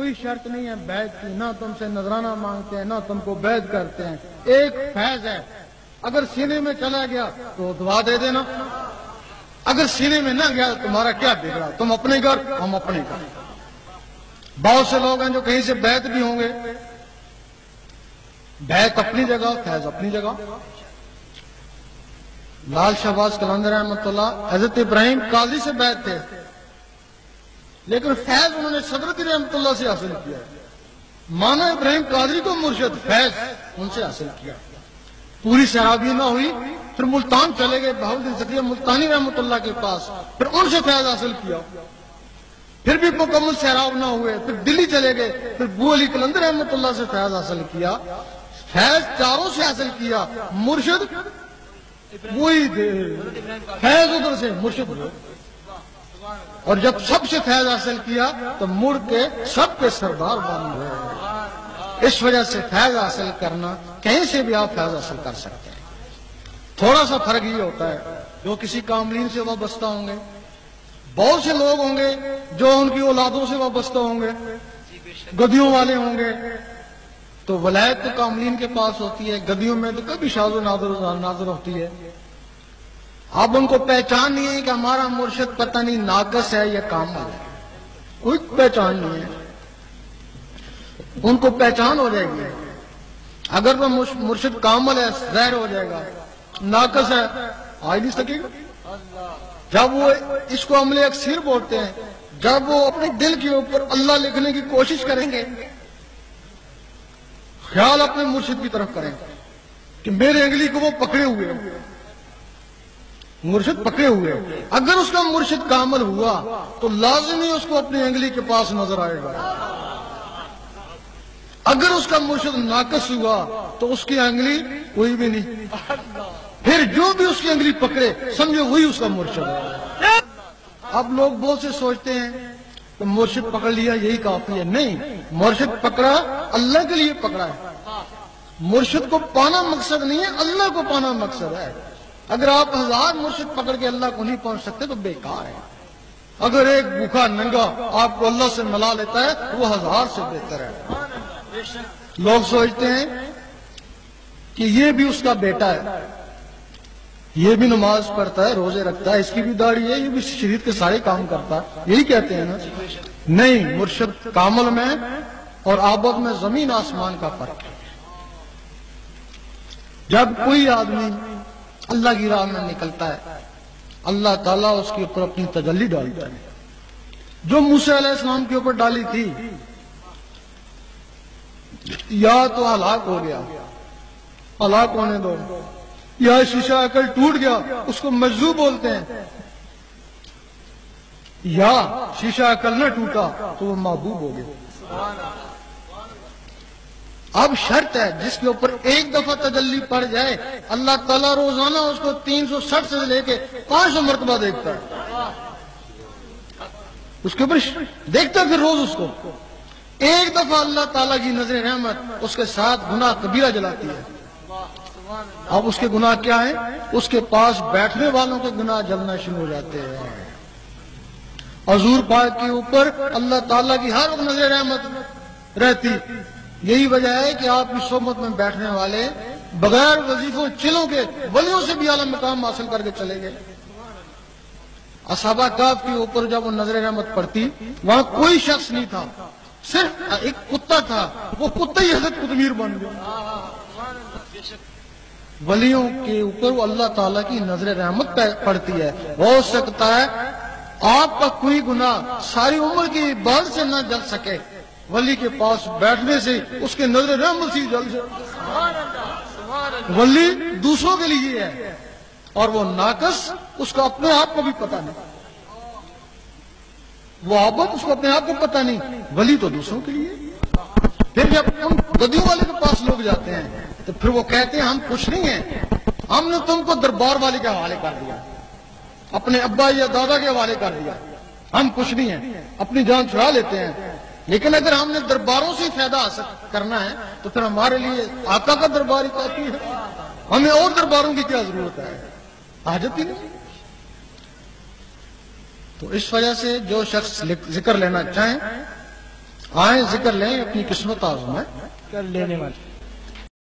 کوئی شرط نہیں ہے بیعت کی، نہ تم سے نذرانہ مانگتے ہیں نہ تم کو بیعت کرتے ہیں. ایک فیض ہے، اگر سینے میں چلا گیا تو دعا دے دینا، اگر سینے میں نہ گیا تمہارا کیا بگڑا، تم اپنے گھر ہم اپنے گھر. بہت سے لوگ ہیں جو کہیں سے بیعت بھی ہوں گے، بیعت اپنی جگہ فیض اپنی جگہ. لال شہباز قلندر رحمۃ اللہ حضرت ابراہیم قاضی سے بیعت تھے، لیکن فیض انہوں نے صدرت رحمۃ اللہ سے حاصل کیا. مانا ابراہیم قادری کو مرشد، فیض ان سے حاصل کیا. پوری سیرابی نہ ہوئی، پھر ملتان چلے گئے بہاؤالدین زکریا ملتانی رحمۃ اللہ کے پاس، پھر ان سے فیض حاصل کیا. پھر بھی مکمل سیراب نہ ہوئے، پھر دلی چلے گئے، پھر بو علی قلندر رحمۃ اللہ سے فیض حاصل کیا. فیض چاروں سے حاصل کیا، مرشد وہی فیض ادھر سے مرشد ہوئے. اور جب سب سے فیض حاصل کیا تو مڑ کے سب کے سردار بن گئے. اس وجہ سے فیض حاصل کرنا، کہیں سے بھی آپ فیض حاصل کر سکتے ہیں. تھوڑا سا فرق یہ ہوتا ہے، جو کسی کاملین سے وابستہ ہوں گے، بہت سے لوگ ہوں گے جو ان کی اولادوں سے وابستہ ہوں گے، گدیوں والے ہوں گے، تو ولایت تو کاملین کے پاس ہوتی ہے، گدیوں میں تو کبھی شاذ و نادر ہوتی ہے. اب ان کو پہچان نہیں ہے کہ ہمارا مرشد پتہ نہیں ناقص ہے یا کامل ہے، کوئی پہچان نہیں ہے. ان کو پہچان ہو جائے گی. اگر وہ مرشد کامل ہے ظاہر ہو جائے گا، ناقص ہے آ نہیں سکے گا. جب وہ اس کو عمل اکثیر بولتے ہیں، جب وہ اپنے دل کے اوپر اللہ لکھنے کی کوشش کریں گے، خیال اپنے مرشد کی طرف کریں کہ میرے انگلی کو وہ پکڑے ہوئے، مرشد پکڑے ہوئے. اگر اس کا مرشد کامل ہوا تو لازمی اس کو اپنی انگلی کے پاس نظر آئے گا. اگر اس کا مرشد ناقص ہوا تو اس کی انگلی کوئی بھی نہیں. پھر جو بھی اس کی انگلی پکڑے سمجھو وہی اس کا مرشد ہے. اب لوگ بہت سے سوچتے ہیں کہ مرشد پکڑ لیا یہی کافی ہے. نہیں، مرشد پکڑا اللہ کے لیے پکڑا ہے. مرشد کو پانا مقصد نہیں ہے، اللہ کو پانا مقصد ہے. اگر آپ 1000 مرشد پکڑ کے اللہ کو نہیں پہنچ سکتے تو بیکار ہے. اگر ایک بھوکا ننگا آپ کو اللہ سے ملا لیتا ہے وہ 1000 سے بہتر ہے. لوگ سوچتے ہیں کہ یہ بھی اس کا بیٹا ہے، یہ بھی نماز پڑھتا ہے، روزے رکھتا ہے، اس کی بھی داڑھی ہے، یہ بھی شریعت کے سارے کام کرتا ہے، یہی کہتے ہیں نا. نہیں، مرشد کامل میں اور عابد میں زمین آسمان کا فرق ہے. جب کوئی آدمی اللہ کی راہ میں نکلتا ہے، اللہ تعالیٰ اس کے اوپر اپنی تجلی ڈالتا ہے. جو موسیٰ علیہ السلام کے اوپر ڈالی تھی، یا تو ہلاک ہو گیا، ہلاک ہونے دو، یا شیشہ عقل ٹوٹ گیا، اس کو مجذوب بولتے ہیں، یا شیشہ عقل نہ ٹوٹا تو وہ محبوب ہو گیا. اب شرط ہے جس کے اوپر ایک دفعہ تجلی پڑ جائے، اللہ تعالیٰ روزانہ اس کو 360 سے لے کے 500 مرتبہ دیکھتا ہے. اس کے اوپر دیکھتا ہے، پھر روز اس کو ایک دفعہ اللہ تعالیٰ کی نظر رحمت اس کے ساتھ گناہ کبیرہ جلاتی ہے. اب اس کے گناہ کیا ہیں؟ اس کے پاس بیٹھنے والوں کے گناہ جلنا شروع ہو جاتے ہیں. حضور پاک کے اوپر اللہ تعالیٰ کی ہر وقت نظر رحمت رہتی. یہی وجہ ہے کہ آپ کی صحبت میں بیٹھنے والے بغیر وظیفوں چلوں کے ولیوں سے بھی اعلیٰ مقام حاصل کر کے چلے گئے. اصحاب کہف کے اوپر جب وہ نظر رحمت پڑتی، وہاں کوئی شخص نہیں تھا، صرف ایک کتا تھا، وہ کتا ہی حضرت قطمیر بن گیا. ولیوں کے اوپر وہ اللہ تعالیٰ کی نظر رحمت پڑتی ہے. ہو سکتا ہے آپ کا کوئی گناہ ساری عمر کی عبادت سے نہ جل سکے، ولی کے پاس بیٹھنے سے اس کے نظر رحمت سے جل جائے. ولی دوسروں کے لیے ہے اور وہ ناقص اس کو اپنے آپ کو بھی پتہ نہیں، وہ عابد اس کو اپنے آپ کو پتہ نہیں، ولی تو دوسروں کے لیے. پھر جب ہم گدیوں والے کے پاس لوگ جاتے ہیں تو پھر وہ کہتے ہیں ہم کچھ نہیں ہیں، ہم نے تم کو دربار والے کے حوالے کر دیا، اپنے ابا یا دادا کے حوالے کر دیا، ہم کچھ نہیں ہیں، اپنی جان چھڑا لیتے ہیں. لیکن اگر ہم نے درباروں سے فائدہ حاصل کرنا ہے تو پھر ہمارے لیے آقا کا دربار ہی کافی ہے، ہمیں اور درباروں کی کیا ضرورت ہے، حاجت ہی نہیں. تو اس وجہ سے جو شخص ذکر لینا چاہیں آئیں ذکر لیں اپنی قسمت آزمائیں کر لینے والے